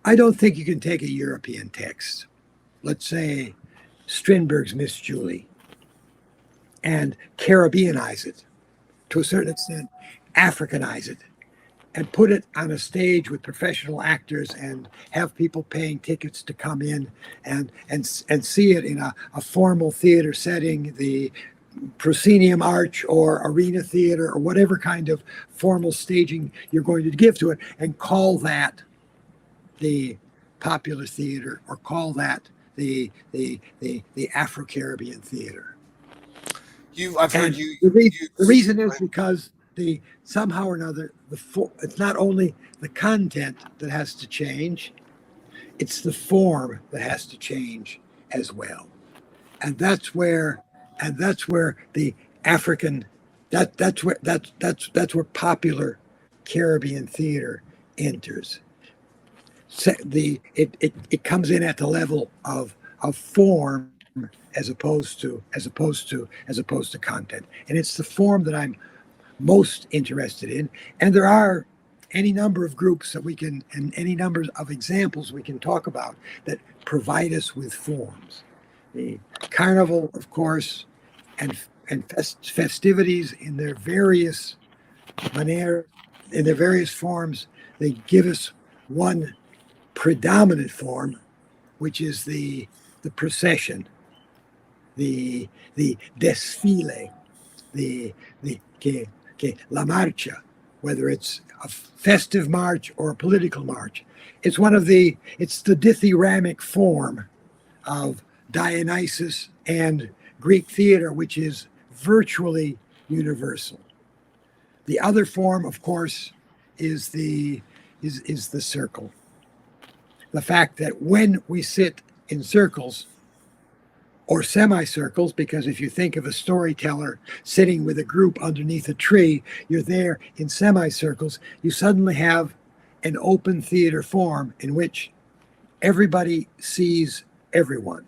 I don't think you can take a European text, let's say Strindberg's Miss Julie, and Caribbeanize it to a certain extent, Africanize it, and put it on a stage with professional actors and have people paying tickets to come in and see it in a formal theater setting, the proscenium arch or arena theater or whatever kind of formal staging you're going to give to it, and call that the popular theater or call that the Afro-Caribbean theater. I've heard And you the use. reason is because the somehow or another it's not only the content that has to change, it's the form that has to change as well. And that's where the African that's where popular Caribbean theater enters. It comes in at the level of form as opposed to content, and it's the form that I'm most interested in. And there are any number of groups that we can, and any number of examples we can talk about that provide us with forms. The carnival, of course, and festivities in their various manner, in their various forms, they give us one predominant form, which is the procession, the desfile, the la marcha, whether it's a festive march or a political march. It's the dithyramic form of Dionysus and Greek theater, which is virtually universal. The other form, of course, is the circle. The fact that when we sit in circles or semicircles, because if you think of a storyteller sitting with a group underneath a tree, you're there in semicircles, you suddenly have an open theater form in which everybody sees everyone,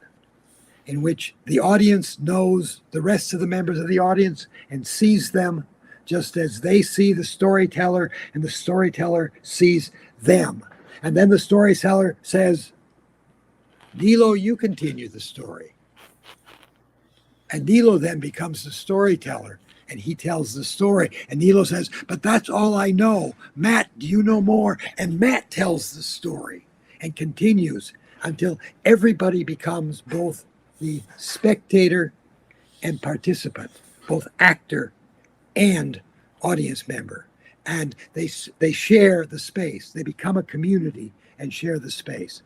in which the audience knows the rest of the members of the audience and sees them just as they see the storyteller and the storyteller sees them. And then the storyteller says, Nilo, you continue the story. And Nilo then becomes the storyteller and he tells the story. And Nilo says, but that's all I know. Matt, do you know more? And Matt tells the story and continues until everybody becomes both the spectator and participant, both actor and audience member. And they share the space. They become a community and share the space.